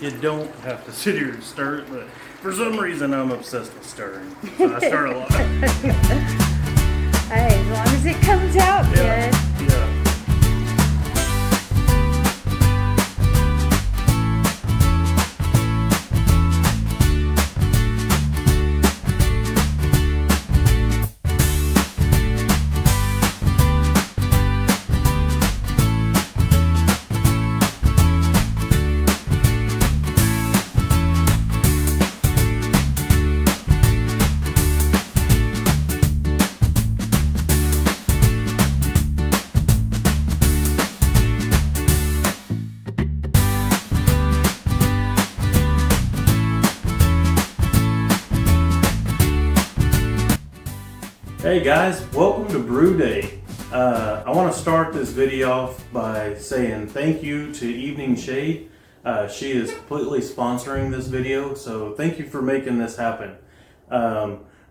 You don't have to sit here and stir it, but for some reason I'm obsessed with stirring. So I stir a lot. Hey, as long as it comes out good. Yeah. Hey guys, welcome to Brew Day. I want to start this video off by saying thank you to Evening Shade. She is completely sponsoring this video, so thank you for making this happen.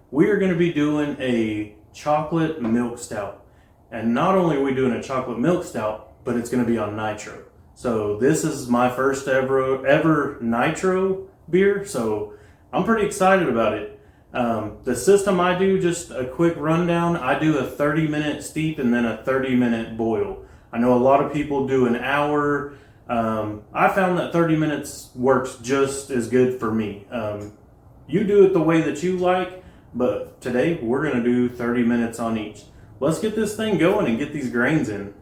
We are going to be doing a chocolate milk stout. And not only are we doing a chocolate milk stout, but it's going to be on nitro. So this is my first ever nitro beer, so I'm pretty excited about it. The system I do, just a quick rundown, I do a 30-minute steep and then a 30-minute boil. I know a lot of people do an hour. I found that 30 minutes works just as good for me. You do it the way that you like, but today we're going to do 30 minutes on each. Let's get this thing going and get these grains in.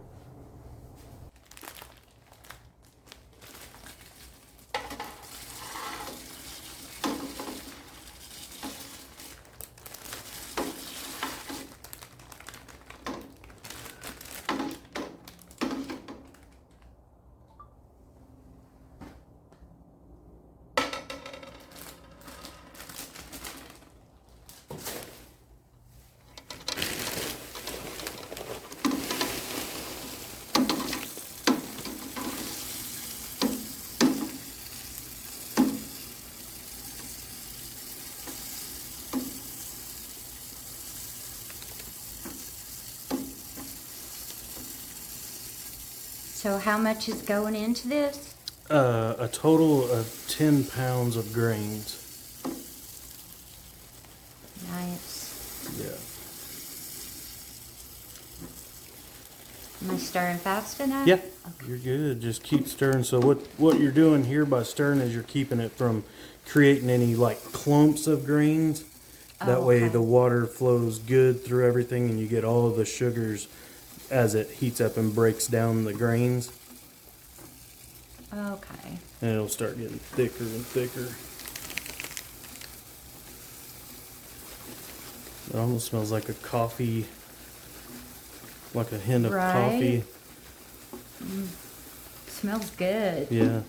So how much is going into this? A total of 10 pounds of grains. Nice. Yeah. Am I stirring fast enough? Yeah, Okay. you're good. Just keep stirring. So what you're doing here by stirring is you're keeping it from creating any like clumps of grains. That way okay. the water flows good through everything and you get all of the sugars as it heats up and breaks down the grains. Okay. And it'll start getting thicker and thicker. It almost smells like a coffee, like a hint of coffee. Smells good. Yeah.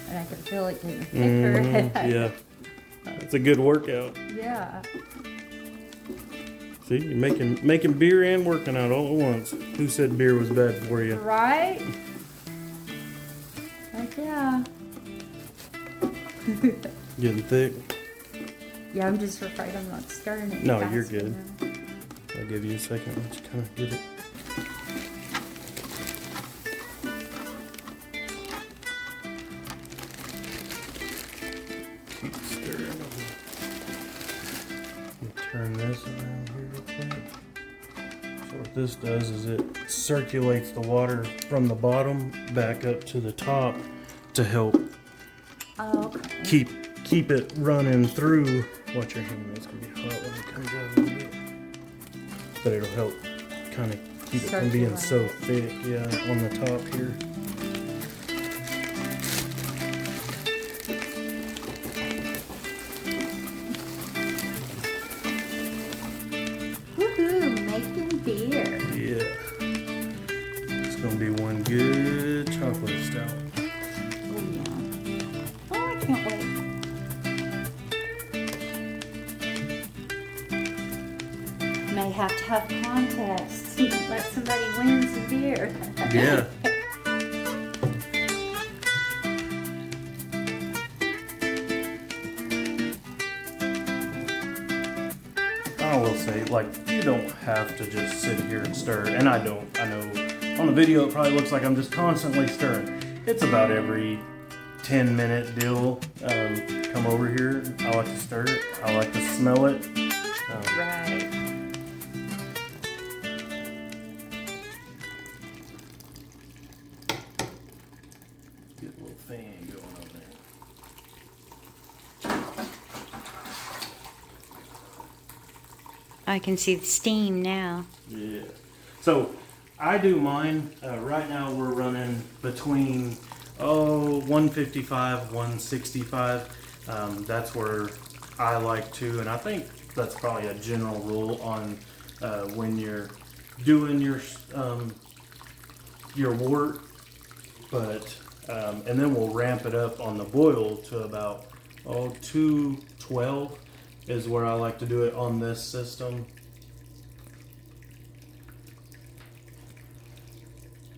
And I can feel it getting thicker. Yeah. It's a good workout. Yeah. See, you're making beer and working out all at once. Who said beer was bad for you? Right? Heck yeah. Getting thick? Yeah, I'm just afraid I'm not stirring it No, fast you're good. enough. I'll give you a second. Let you kind of get it. Keep stirring. Turn this around here real quick. So what this does is it circulates the water from the bottom back up to the top to help Okay. keep it running through. Watch your hand, it's gonna be hot when it comes out a little bit. But it'll help kind of keep it from being so thick, yeah, on the top here. Woohoo, making beer. Yeah. It's gonna be one good chocolate stout. Oh yeah. Oh, I can't wait. May have to have contests. Let somebody win some beer. Yeah. I will say, like, you don't have to just sit here and stir, and I don't. I know on the video it probably looks like I'm just constantly stirring. It's about every 10-minute deal. Come over here. I like to stir it. I like to smell it. Right. Get a little fan going on there. I can see the steam now. Yeah. So I do mine. Right now we're running between 155, 165. That's where I like to, and I think that's probably a general rule on when you're doing your wort. But and then we'll ramp it up on the boil to about 212 is where I like to do it on this system.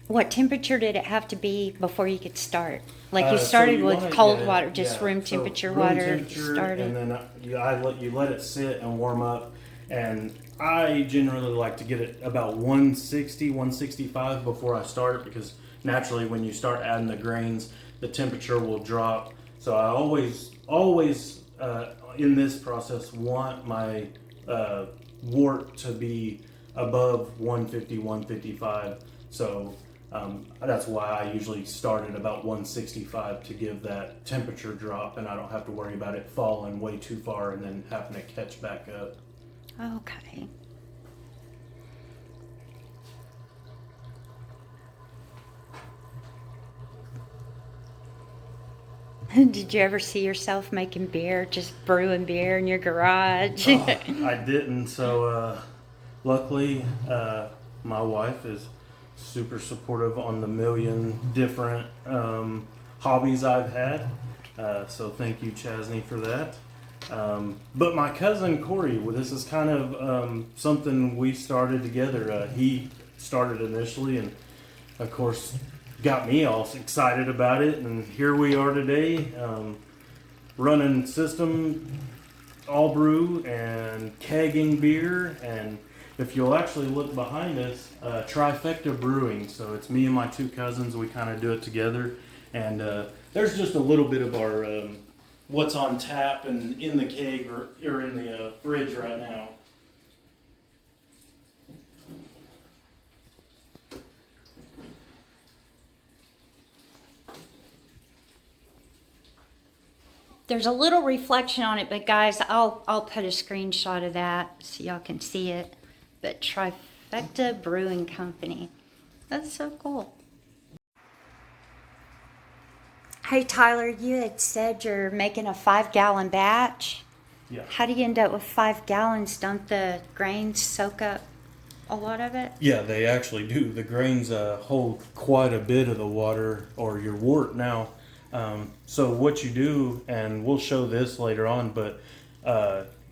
What temperature did it have to be before you could start? Like you started with cold water, just room temperature water. Started. And then you let it sit and warm up. And I generally like to get it about 160, 165 before I start it, because naturally when you start adding the grains, the temperature will drop. So I always in this process want my wort to be above 150, 155. So that's why I usually start at about 165 to give that temperature drop, and I don't have to worry about it falling way too far and then having to catch back up. Okay. Did you ever see yourself making beer, just brewing beer in your garage? I didn't. So luckily, my wife is super supportive on the million different hobbies I've had. So thank you, Chasney, for that. But my cousin Cori, well, this is kind of something we started together. He started initially, and of course got me all excited about it, and here we are today, running system, all brew and kegging beer. And if you'll actually look behind us, Trifecta Brewing. So it's me and my two cousins. We kind of do it together, and there's just a little bit of our what's on tap and in the keg or in the fridge right now. There's a little reflection on it, but guys, I'll put a screenshot of that so y'all can see it. But Trifecta Brewing Company. That's so cool. Hey Tyler, you had said you're making a 5-gallon batch. Yeah. How do you end up with 5 gallons? Don't the grains soak up a lot of it? Yeah, they actually do. The grains hold quite a bit of the water, or your wort now. So what you do, and we'll show this later on, but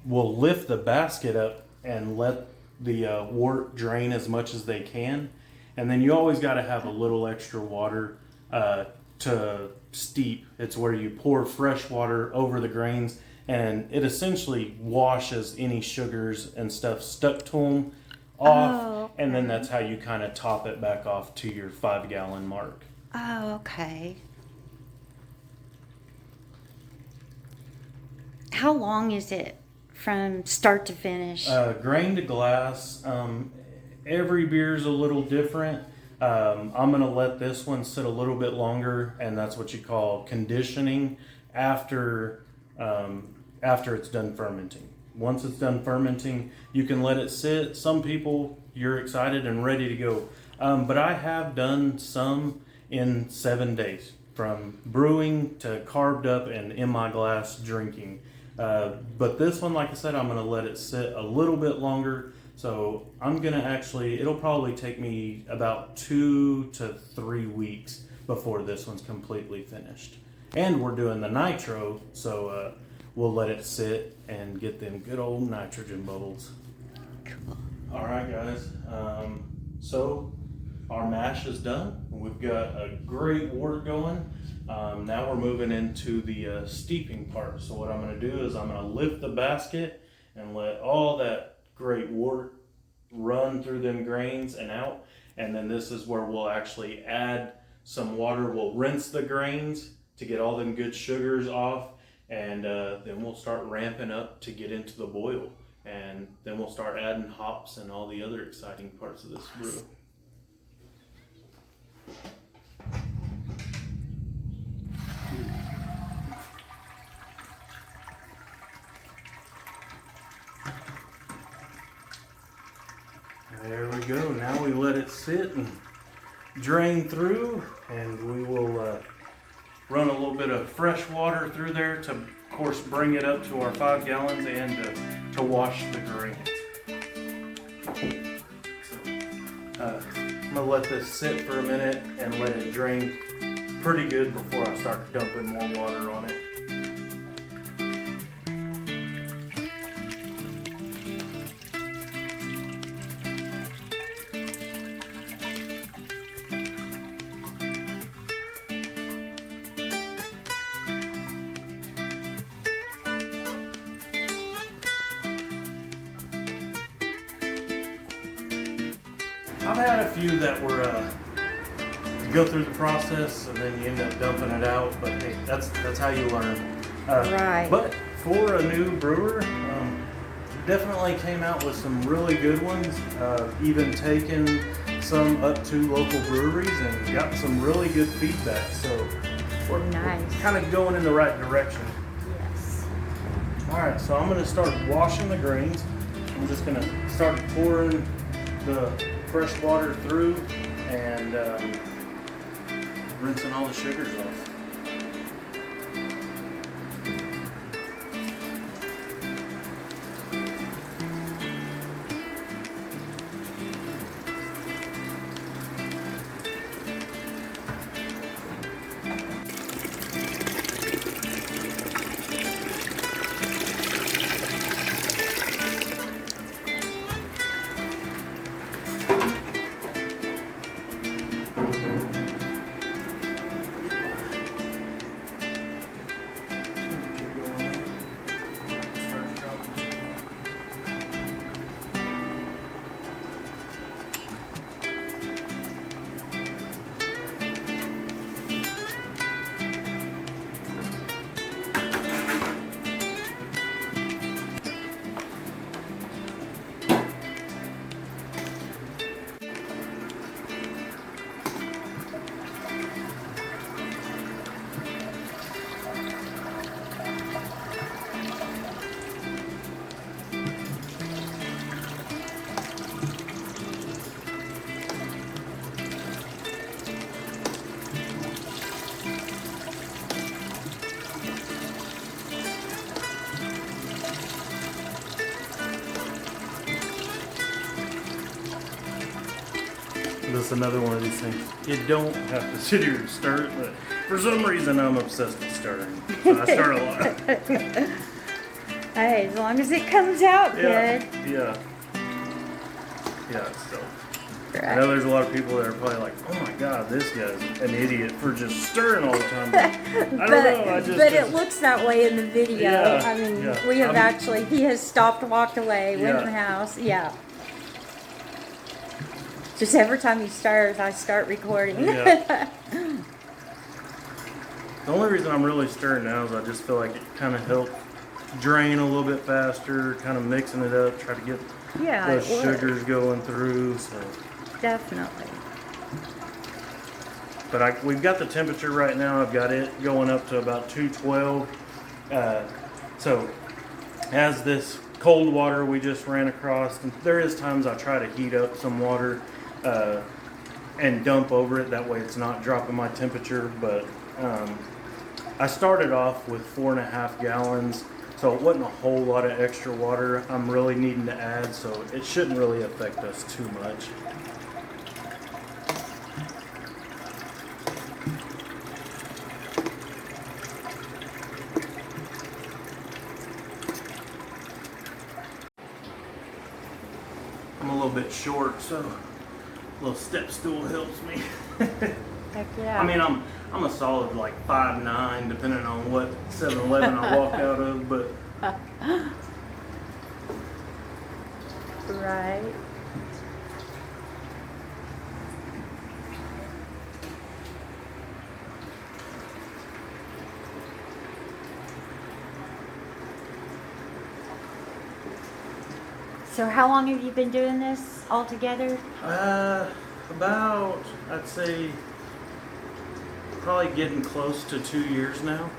we'll lift the basket up and let the wort drain as much as they can. And then you always got to have a little extra water to steep. It's where you pour fresh water over the grains, and it essentially washes any sugars and stuff stuck to them off. Oh, okay. And then that's how you kind of top it back off to your 5-gallon mark. Oh, okay. How long is it from start to finish? Grain to glass. Every beer's a little different. I'm going to let this one sit a little bit longer, and that's what you call conditioning after it's done fermenting. Once it's done fermenting, you can let it sit. Some people, you're excited and ready to go. But I have done some in 7 days, from brewing to carved up and in my glass drinking. But this one, like I said, I'm going to let it sit a little bit longer. So I'm going to it'll probably take me about 2 to 3 weeks before this one's completely finished. And we're doing the nitro, so we'll let it sit and get them good old nitrogen bubbles. Cool. All right, guys. So our mash is done. We've got a great wort going. Now we're moving into the steeping part. So what I'm going to do is I'm going to lift the basket and let all that great wort run through them grains and out. And then this is where we'll actually add some water. We'll rinse the grains to get all them good sugars off, and then we'll start ramping up to get into the boil. And then we'll start adding hops and all the other exciting parts of this brew. There we go. Now we let it sit and drain through, and we will run a little bit of fresh water through there to, of course, bring it up to our 5 gallons and to wash the grains. So, I'm gonna let this sit for a minute and let it drain pretty good before I start dumping more water on it. I've had a few that were you go through the process and then you end up dumping it out, but hey, that's how you learn. Right. But for a new brewer, definitely came out with some really good ones. Even taken some up to local breweries and got some really good feedback. So we're kind of going in the right direction. Yes. All right, so I'm going to start washing the grains. I'm just going to start pouring the fresh water through and rinsing all the sugars off. This is another one of these things. You don't have to sit here and stir it, but for some reason I'm obsessed with stirring. So I stir a lot. Hey, as long as it comes out good. Yeah. So Right. I know there's a lot of people that are probably like, "Oh my God, this guy's an idiot for just stirring all the time." But I don't know. But it looks that way in the video. Yeah, I mean, yeah. we have actually. He has stopped, walked away, went in the Yeah. house. Yeah. Just every time he stirs, I start recording. Yeah. The only reason I'm really stirring now is I just feel like it kind of helps drain a little bit faster, kind of mixing it up, try to get Yeah, those it would. sugars going through. So, Definitely. but we've got the temperature right now. I've got it going up to about 212. So as this cold water we just ran across, and there is times I try to heat up some water and dump over it. That way it's not dropping my temperature. But I started off with 4.5 gallons. So it wasn't a whole lot of extra water I'm really needing to add, so it shouldn't really affect us too much. I'm a little bit short, so a little step stool helps me. Heck yeah. I mean, I'm a solid like 5'9", depending on what 7-Eleven I walk out of, but Right. So how long have you been doing this altogether? About, I'd say, probably getting close to 2 years now.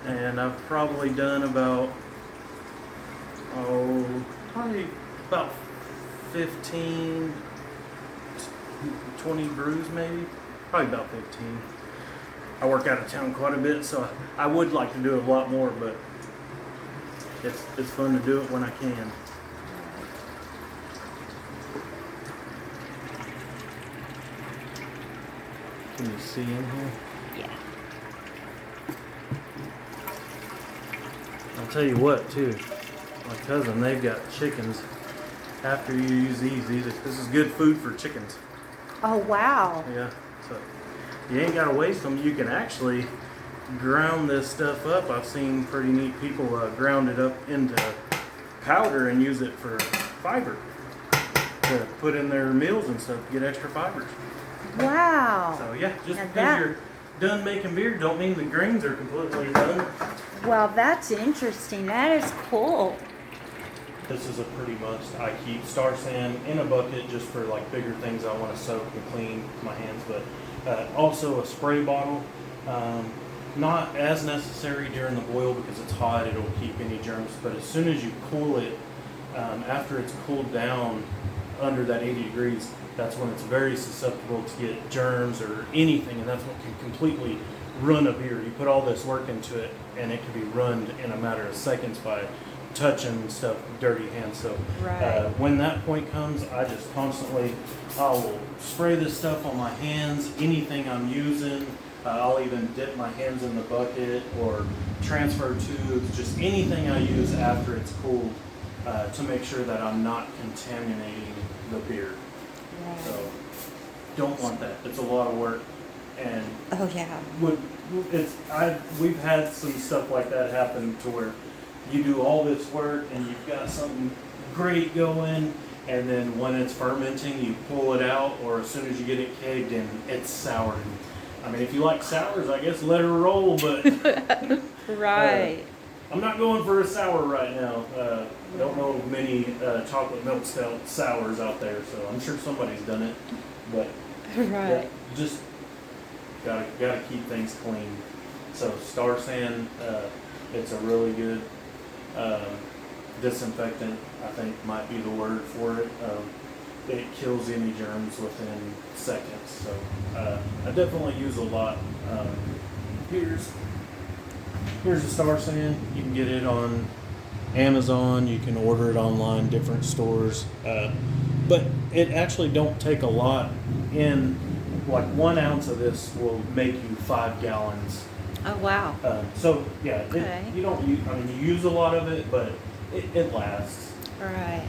And I've probably done about, probably about 15, 20 brews maybe. Probably about 15. I work out of town quite a bit, so I would like to do a lot more, but it's fun to do it when I can. Can you see in here? Yeah. I'll tell you what, too. My cousin, they've got chickens. After you use these, this is good food for chickens. Oh, wow. Yeah. So you ain't gotta waste them. You can actually ground this stuff up. I've seen pretty neat people ground it up into powder and use it for fiber to put in their meals and stuff to get extra fibers. Wow. So yeah, just Now because you're done making beer don't mean the grains are completely done. Well, that's interesting. That is cool. This is a pretty must. I keep Star San in a bucket just for like bigger things I want to soak and clean my hands, but also a spray bottle. Not as necessary during the boil because it's hot, it'll keep any germs, but as soon as you cool it, after it's cooled down under that 80 degrees, that's when it's very susceptible to get germs or anything, and that's what can completely run a beer. You put all this work into it, and it can be ruined in a matter of seconds by touching stuff with dirty hands. So Right. when that point comes, I just constantly, I will spray this stuff on my hands, anything I'm using. I'll even dip my hands in the bucket or transfer tubes, just anything I use after it's cooled to make sure that I'm not contaminating the beer. Right. So don't want that. It's a lot of work, and Oh, yeah. we've had some stuff like that happen to where you do all this work and you've got something great going, and then when it's fermenting, you pull it out, or as soon as you get it kegged in, it's soured. I mean, if you like sours, I guess let her roll, but Right. I'm not going for a sour right now. I don't know many chocolate milk stout sours out there, so I'm sure somebody's done it. But Right. yeah, just gotta keep things clean. So Star San, it's a really good disinfectant. I think might be the word for it. It kills any germs within seconds. So I definitely use a lot. Here's a Star San. You can get it on Amazon. You can order it online, different stores. But it actually don't take a lot. In like 1 ounce of this will make you 5 gallons. Oh, wow. So yeah, Okay. you don't use. I mean, you use a lot of it, but it lasts. Right.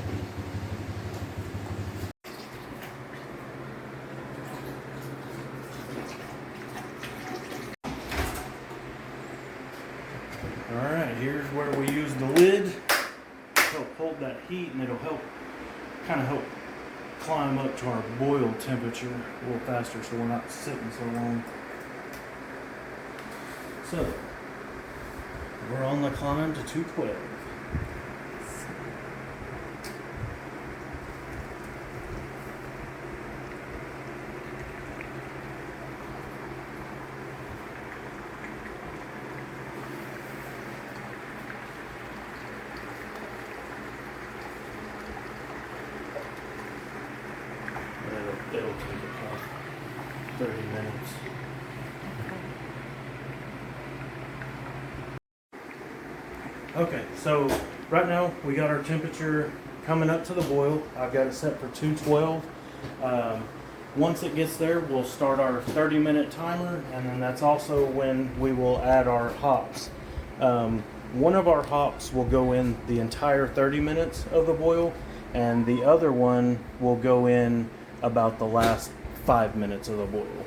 All right, here's where we use the lid to help hold that heat, and it'll kind of help climb up to our boil temperature a little faster, so we're not sitting so long. So we're on the climb to 212. It'll take about 30 minutes. Okay, so right now we got our temperature coming up to the boil. I've got it set for 212. Once it gets there, we'll start our 30-minute timer, and then that's also when we will add our hops. One of our hops will go in the entire 30 minutes of the boil, and the other one will go in about the last 5 minutes of the boil.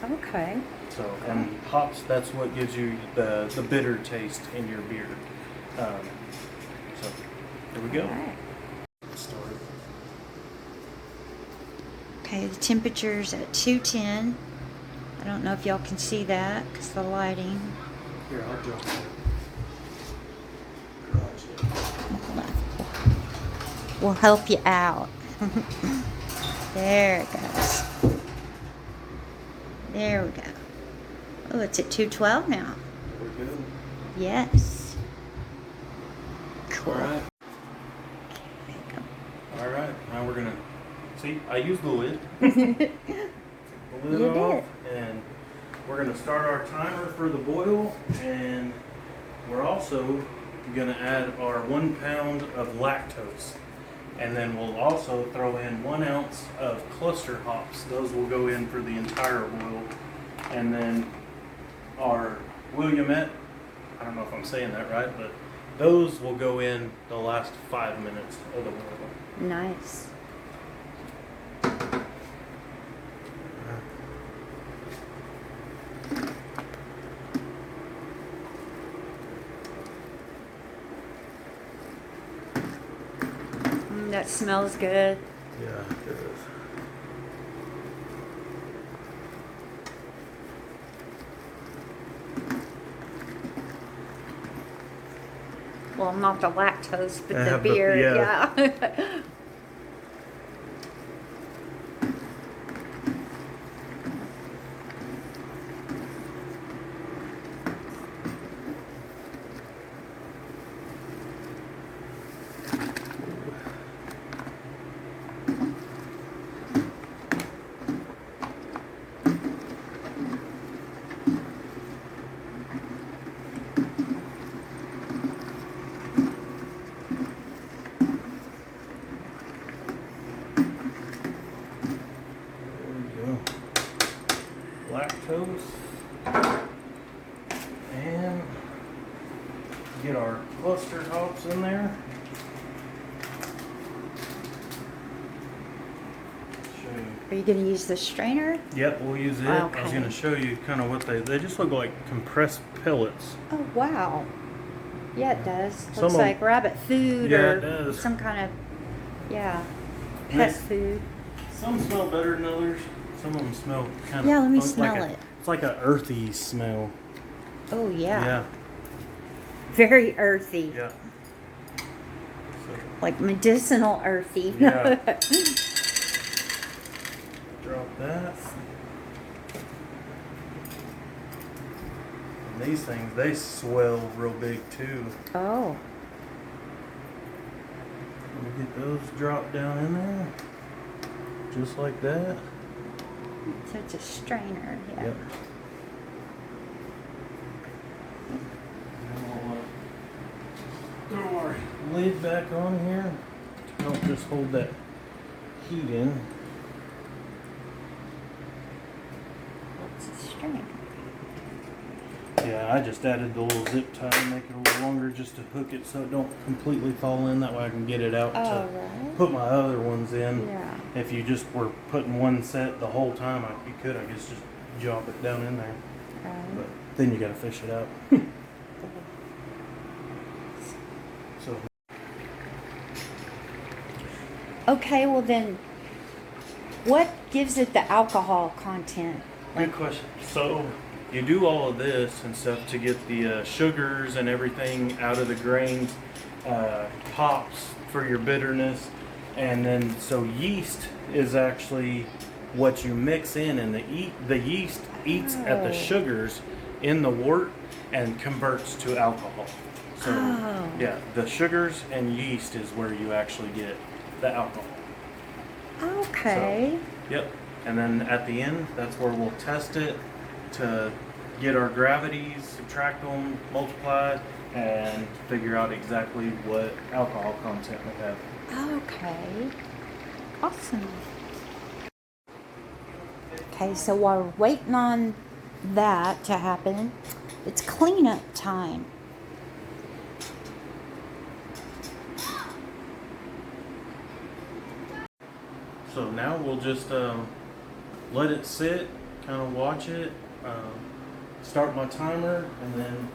Okay. So, and hops, that's what gives you the bitter taste in your beer. So, here we go. All right. Start Okay, the temperature's at 210. I don't know if y'all can see that because the lighting. Here, I'll jump in. We'll help you out. There it goes. There we go. Oh, it's at 212 now. We're good. Yes. Cool. All right. There you go. All right. Now we're gonna see. I used the lid. Take the lid You off, and we're gonna start our timer for the boil, and we're also gonna add our 1 pound of lactose, and then we'll also throw in 1 ounce of cluster hops. Those will go in for the entire boil, and then our Williamette. I don't know if I'm saying that right, but those will go in the last 5 minutes of the boil. Nice. That smells good. Yeah, it is. Well, not the lactose, but I the have beer. yeah. Yeah. Lactose, and get our cluster hops in there. Show you. Are you going to use the strainer? Yep, we'll use it. Okay. I was going to show you kind of what they just look like compressed pellets. Oh, wow. Yeah, it does. Some Looks of- like rabbit food Yeah, or it does. some kind of, yeah, pet Nice. food. Some smell better than others. Some of them smell kind of. Yeah, let me like smell it. It's like an earthy smell. Oh, yeah. Yeah. Very earthy. Yeah. Like medicinal earthy. Yeah. Drop that. And these things, they swell real big too. Oh. Let me get those dropped down in there. Just like that. So it's a strainer. Yeah. Yep. Now we'll throw our lid back on here. Don't just hold that heat in. It's a strainer. Yeah, I just added the little zip tie to make it a little longer just to hook it so it don't completely fall in. That way I can get it out Oh, to right. put my other ones in. Yeah. If you just were putting one set the whole time, you could, I guess, just drop it down in there. But then you gotta fish it out. So Okay, well then, what gives it the alcohol content? good question. So you do all of this and stuff to get the sugars and everything out of the grains, hops for your bitterness, and then so yeast is actually what you mix in, and the yeast eats at the Oh. sugars in the wort and converts to alcohol. So Oh. yeah, the sugars and yeast is where you actually get the alcohol. Okay. Yep. And then at the end, that's where we'll test it to get our gravities, subtract them, multiply, and figure out exactly what alcohol content we have. Okay. Awesome. Okay, so while we're waiting on that to happen, it's cleanup time. So now we'll just let it sit, kind of watch it, start my timer, and then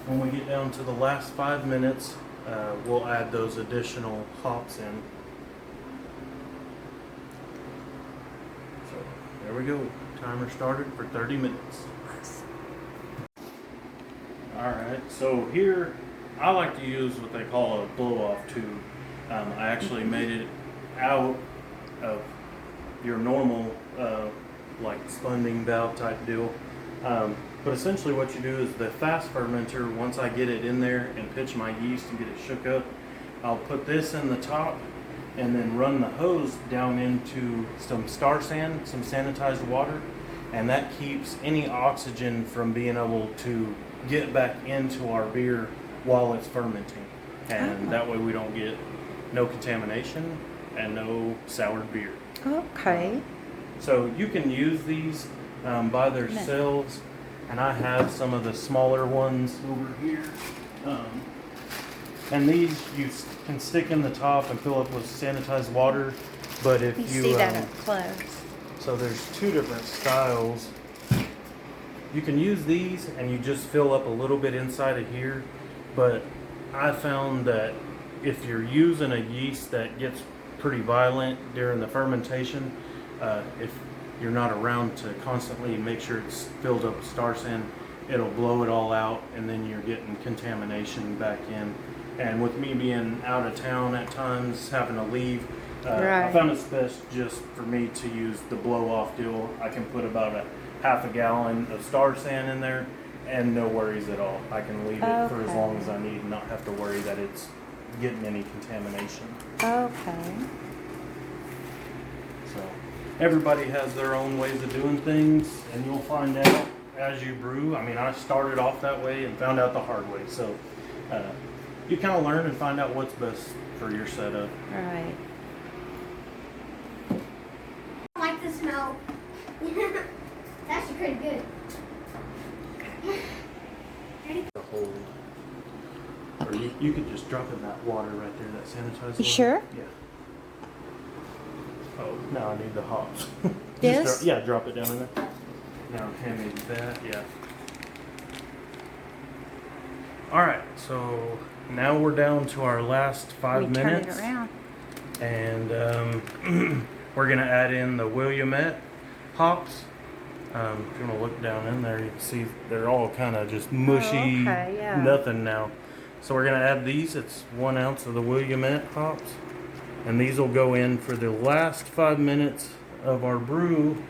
when we get down to the last 5 minutes, we'll add those additional hops in. There we go. Timer started for 30 minutes. Alright, so here I like to use what they call a blow-off tube. I actually made it out of your normal like spunding valve type deal. But essentially what you do is the fast fermenter, once I get it in there and pitch my yeast and get it shook up, I'll put this in the top and then run the hose down into some star sand, some sanitized water, and that keeps any oxygen from being able to get back into our beer while it's fermenting. And that way we don't get no contamination and no soured beer. Okay. So you can use these by themselves, and I have some of the smaller ones over here. And these you can stick in the top and fill up with sanitized water. But if You you see that up close. so there's two different styles. You can use these and you just fill up a little bit inside of here. But I found that if you're using a yeast that gets pretty violent during the fermentation, if you're not around to constantly make sure it's filled up with star sand, it'll blow it all out and then you're getting contamination back in. And with me being out of town at times, having to leave, I found it's best just for me to use the blow-off deal. I can put about a half a gallon of star sand in there and no worries at all. I can leave it for as long as I need and not have to worry that it's getting any contamination. Okay. So everybody has their own ways of doing things, and you'll find out as you brew. I mean, I started off that way and found out the hard way. So you kind of learn and find out what's best for your setup. Right. I like the smell. It's actually pretty good. The whole, or you could just drop in that water right there, that sanitized water. You sure? Yeah. Oh, now I need the hops. This? Yeah, drop it down in there. Now hand me that, yeah. Alright, so now we're down to our last 5 minutes. Turn it around. And we're going to add in the Willamette hops. If you want to look down in there, you can see they're all kind of just mushy, nothing now. So we're going to add these. It's 1 ounce of the Willamette hops. And these will go in for the last 5 minutes of our brew.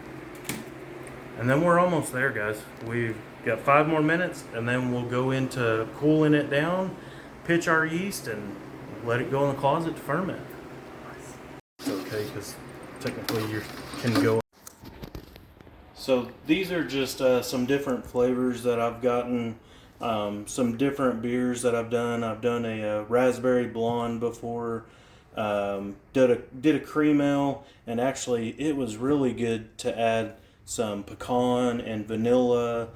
And then we're almost there, guys. We've got 5 more minutes, and then we'll go into cooling it down, pitch our yeast, and let it go in the closet to ferment. It's okay, because technically you can go. So these are just some different flavors that I've gotten. Some different beers that I've done. I've done a raspberry blonde before. Did a cream ale, and actually it was really good to add some pecan and vanilla.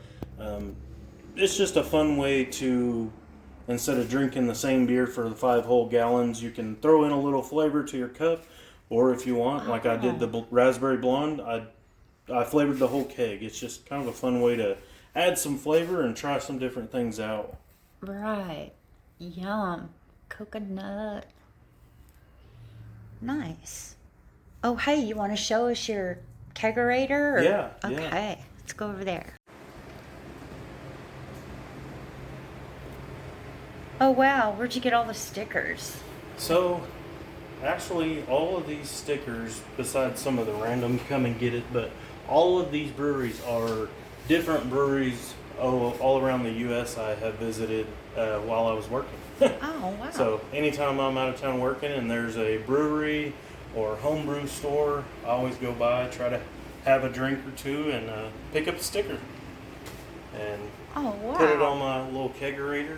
It's just a fun way to, instead of drinking the same beer for the 5 whole gallons, you can throw in a little flavor to your cup, or if you want, like I did the raspberry blonde, I flavored the whole keg. It's just kind of a fun way to add some flavor and try some different things out. Right. Yum. Coconut. Nice. Oh, hey, you want to show us your kegerator? Or? Yeah. Okay, let's go over there. Oh, wow. Where'd you get all the stickers? So, actually, all of these stickers, besides some of the random come and get it, but all of these breweries are different breweries all around the U.S. I have visited while I was working. Oh, wow. So anytime I'm out of town working and there's a brewery or homebrew store, I always go by, try to have a drink or two, and pick up a sticker and put it on my little kegerator.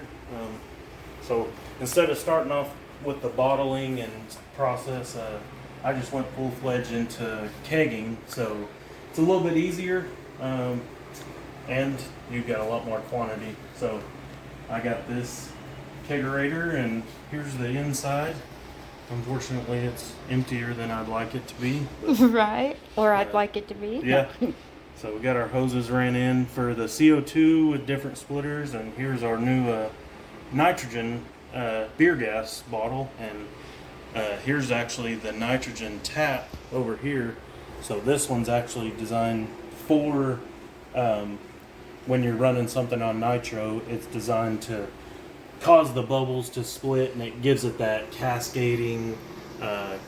So instead of starting off with the bottling and process, I just went full-fledged into kegging. So it's a little bit easier, and you've got a lot more quantity. So I got this kegerator, and here's the inside. Unfortunately, it's emptier than I'd like it to be. Right, or I'd like it to be. Yeah. So we got our hoses ran in for the CO2 with different splitters, and here's our new nitrogen beer gas bottle, and here's actually the nitrogen tap over here. So this one's actually designed for when you're running something on nitro. It's designed to cause the bubbles to split, and it gives it that cascading,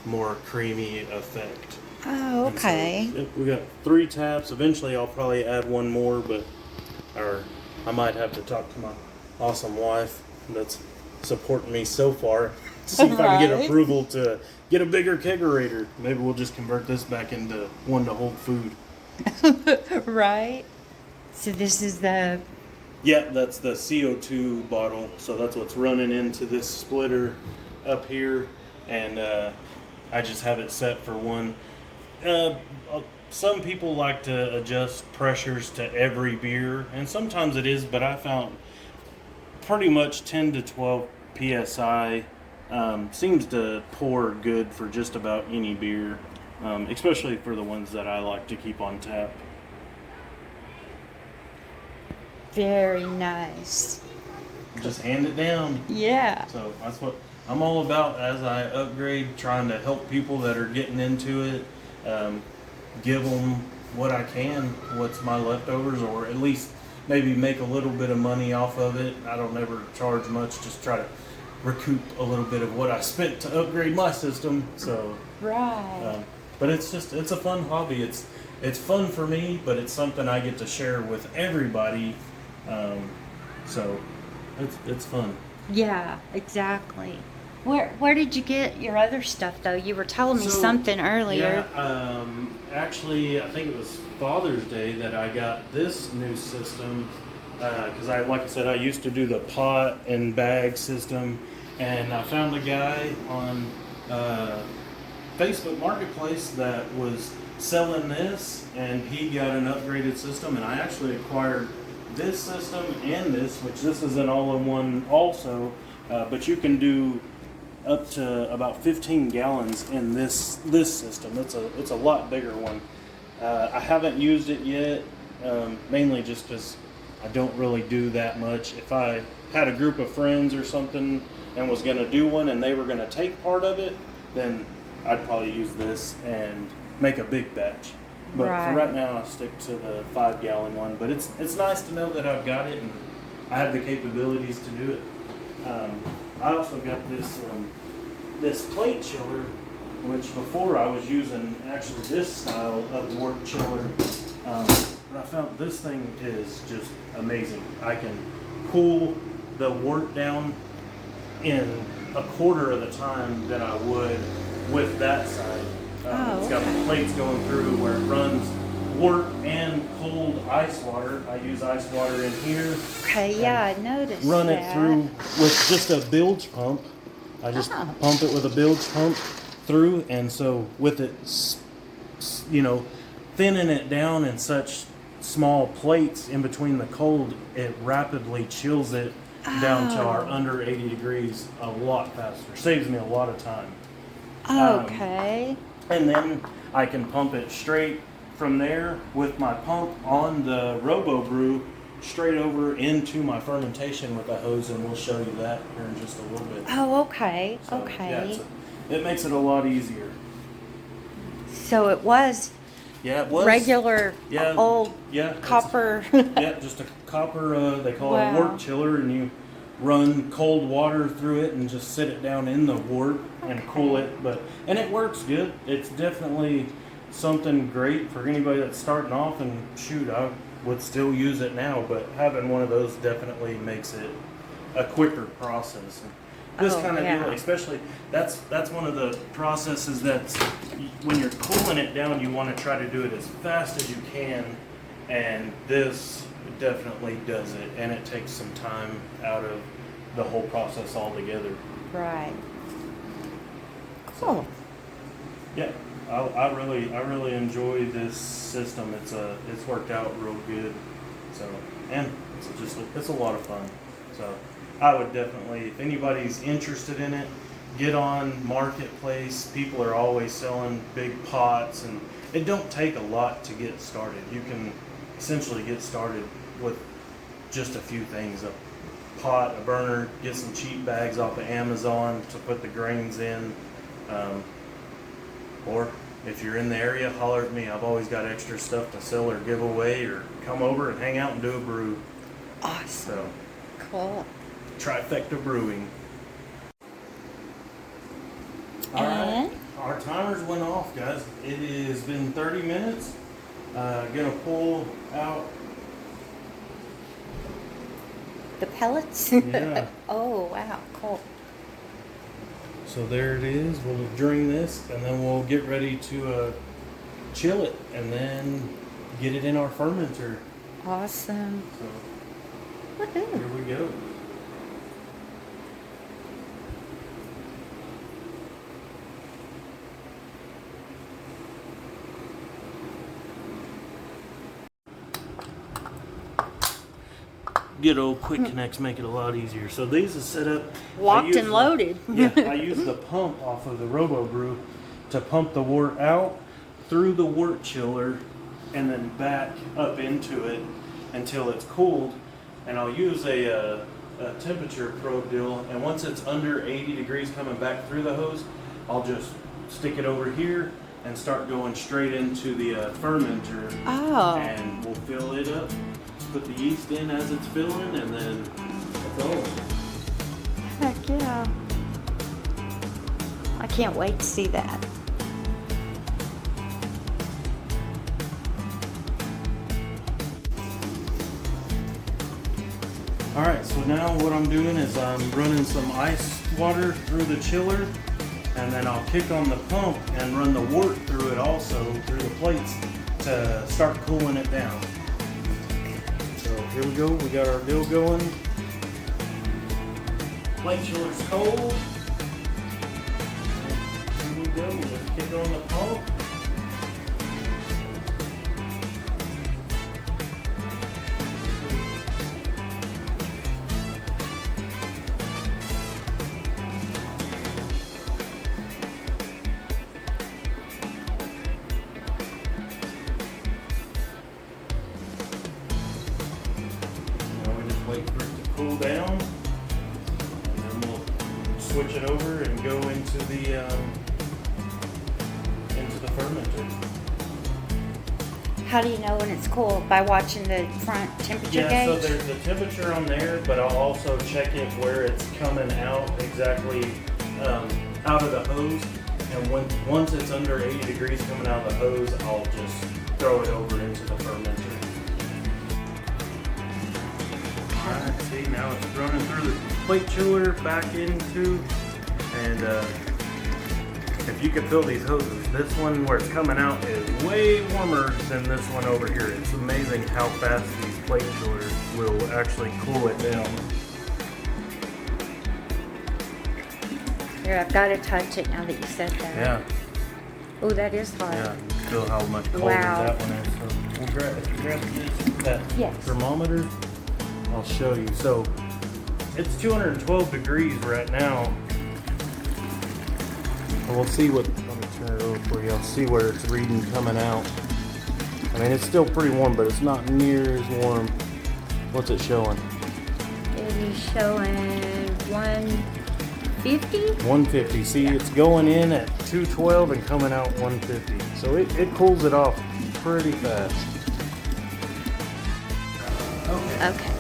more creamy effect. Oh, okay. So, we got 3 taps. Eventually, I'll probably add one more, or I might have to talk to my awesome wife that's supporting me so far. See if I can get approval to get a bigger kegerator. Maybe we'll just convert this back into one to hold food. Right. So this is the... Yeah, that's the CO2 bottle. So that's what's running into this splitter up here. And I just have it set for one. Some people like to adjust pressures to every beer, and sometimes it is, but I found pretty much 10 to 12 psi seems to pour good for just about any beer, especially for the ones that I like to keep on tap. Very nice. Just hand it down. Yeah. So that's what I'm all about as I upgrade, trying to help people that are getting into it. Give them what I can, what's my leftovers, or at least maybe make a little bit of money off of it. I don't ever charge much, just try to recoup a little bit of what I spent to upgrade my system. So, Right. but it's a fun hobby. It's fun for me, but it's something I get to share with everybody. So it's fun. Yeah, exactly. Where did you get your other stuff though? You were telling me So, something earlier. Yeah, actually, I think it was Father's Day that I got this new system. Because like I said, I used to do the pot and bag system, and I found a guy on Facebook Marketplace that was selling this, and he got an upgraded system, and I actually acquired this system and this is an all-in-one also, but you can do up to about 15 gallons in this system. It's a lot bigger one. I haven't used it yet, mainly just because I don't really do that much. If I had a group of friends or something and was going to do one and they were going to take part of it, then I'd probably use this and make a big batch. But for right now, I stick to the 5-gallon one. But it's nice to know that I've got it and I have the capabilities to do it. I also got this plate chiller, which before I was using actually this style of wort chiller. But I found this thing is just amazing. I can cool the wort down in a quarter of the time that I would with that side. It's got plates going through where it runs wort and cold ice water. I use ice water in here. Okay, yeah, I noticed Run that. it through with just a bilge pump. I just pump it with a bilge pump through, and so with it, thinning it down in such small plates in between the cold, it rapidly chills it down to our under 80 degrees a lot faster. Saves me a lot of time. Okay. And then I can pump it straight from there with my pump on the Robobrew straight over into my fermentation with a hose, and we'll show you that here in just a little bit. Oh, okay. So, Okay. yeah, it makes it a lot easier. So it was Yeah, it was regular old it's- copper. Yeah, just a copper. They call it a wort chiller, and you run cold water through it and just sit it down in the wort and cool it. And it works good. It's definitely something great for anybody that's starting off. And shoot, I would still use it now, but having one of those definitely makes it a quicker process. And this kind of deal, especially that's one of the processes that's when you're cooling it down, you want to try to do it as fast as you can, and this definitely does it, and it takes some time out of the whole process altogether. Right. Cool. Yeah, I really enjoy this system. It's worked out real good. So, and it's a lot of fun. So, I would definitely, if anybody's interested in it, get on Marketplace. People are always selling big pots, and it don't take a lot to get started. You can essentially get started with just a few things: a pot, a burner, get some cheap bags off of Amazon to put the grains in, or if you're in the area, holler at me. I've always got extra stuff to sell or give away, or come over and hang out and do a brew. Awesome. So, Cool. Trifecta Brewing. All right, our timers went off, guys. It has been 30 minutes. Gonna pull out The pellets? Yeah. Oh, wow, cool. So there it is. We'll drain this, and then we'll get ready to chill it, and then get it in our fermenter. Awesome. So Woohoo. here we go. Good old quick connects make it a lot easier. So these are set up Locked and loaded. Yeah, I use the pump off of the Robobrew to pump the wort out through the wort chiller and then back up into it until it's cooled. And I'll use a temperature probe deal, and once it's under 80 degrees coming back through the hose, I'll just stick it over here and start going straight into the fermenter. Oh. And we'll fill it up, put the yeast in as it's filling, and then it's over. Heck yeah. I can't wait to see that. Alright, so now what I'm doing is I'm running some ice water through the chiller, and then I'll kick on the pump and run the wort through it also, through the plates, to start cooling it down. So here we go, we got our deal going. Plate chiller's cold. Here we go, let's kick on the pump. Wait for it to cool down, and then we'll switch it over and go into the fermenter. How do you know when it's cool? By watching the front temperature Yeah, so gauge? there's the temperature on there, but I'll also check it where it's coming out exactly out of the hose. And once it's under 80 degrees coming out of the hose, I'll just throw it over into the fermenter. Alright, see, now it's running through the plate chiller back into, and if you could feel these hoses, this one where it's coming out is way warmer than this one over here. It's amazing how fast these plate chillers will actually cool it down. Here, I've got to touch it now that you said that. Yeah, Oh, that is hot. yeah, feel how much colder Wow. that one is. So we'll grab that Yes. thermometer. I'll show you. So it's 212 degrees right now. And we'll see what, let me turn it over for you. I'll see where it's reading coming out. I mean, it's still pretty warm, but it's not near as warm. What's it showing? It is showing 150. 150. See, it's going in at 212 and coming out 150. So it cools it off pretty fast. Okay. Okay.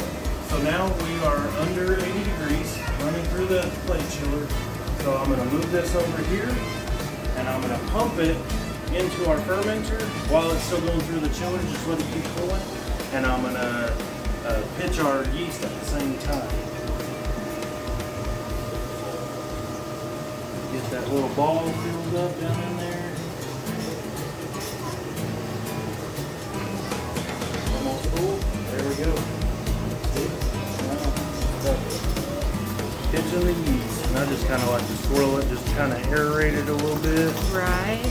So now we are under 80 degrees, running through the plate chiller. So I'm going to move this over here, and I'm going to pump it into our fermenter while it's still going through the chiller, just let it keep cooling. And I'm going to pitch our yeast at the same time. Get that little ball filled up down in there. Almost full. There we go. Pitching the yeast, and I just kind of like to swirl it, just kind of aerate it a little bit. Right.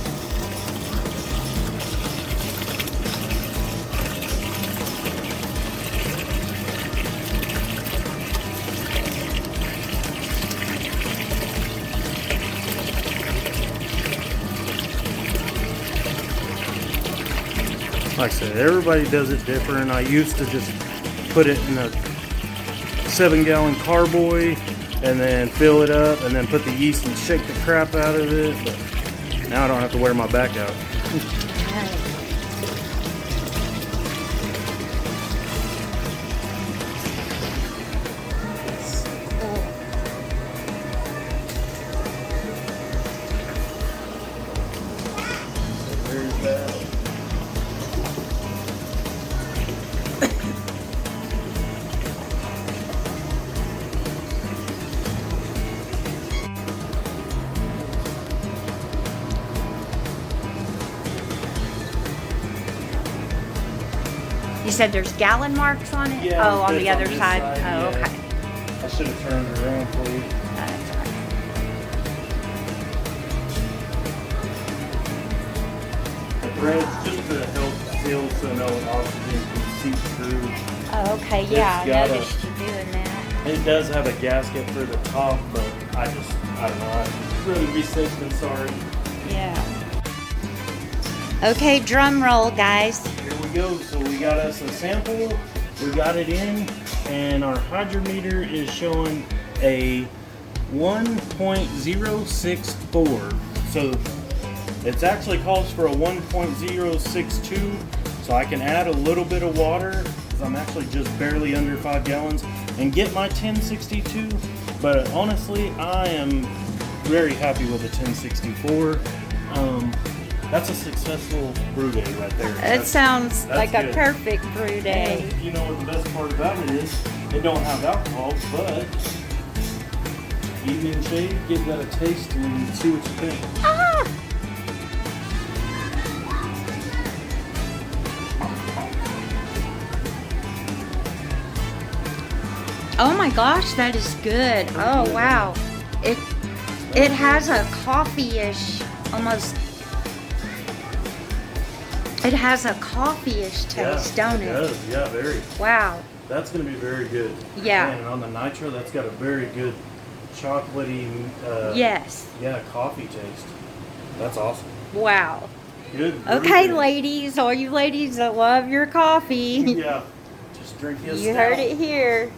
Like I said, everybody does it different. I used to just put it in a 7-gallon carboy and then fill it up and then put the yeast and shake the crap out of it. But Now I don't have to wear my back out. There's that. You said there's gallon marks on it? Yeah, oh, on it's the other this side? side, Oh, yeah. okay. I should have turned it around for you. That's all right. The threads just to help seal so no oxygen can seep through. Oh, okay, yeah, I It's got noticed you doing that. It does have a gasket for the top, but I don't know. I'd rather be safe than sorry. Yeah. Okay, drum roll, guys. Here we go. So we got us a sample. We got it in, and our hydrometer is showing a 1.064. So it actually calls for a 1.062. So I can add a little bit of water because I'm actually just barely under 5 gallons and get my 1062. But honestly, I am very happy with the 1064. That's a successful brew day right there. It sounds like a good. perfect brew day. And you know what the best part about it is? It don't have alcohol, but evening shade, give that a taste and see what you think. Ah! Oh my gosh, that is good. Oh wow. It has a coffee-ish, almost. It has a coffee-ish taste, don't it? It does, yeah, very. Wow. That's going to be very good. Yeah. And on the nitro, that's got a very good chocolatey, Yes. yeah, coffee taste. That's awesome. Wow. Good. brew Okay, day. ladies, all you ladies that love your coffee, Yeah. Just drink his you stout. heard it here.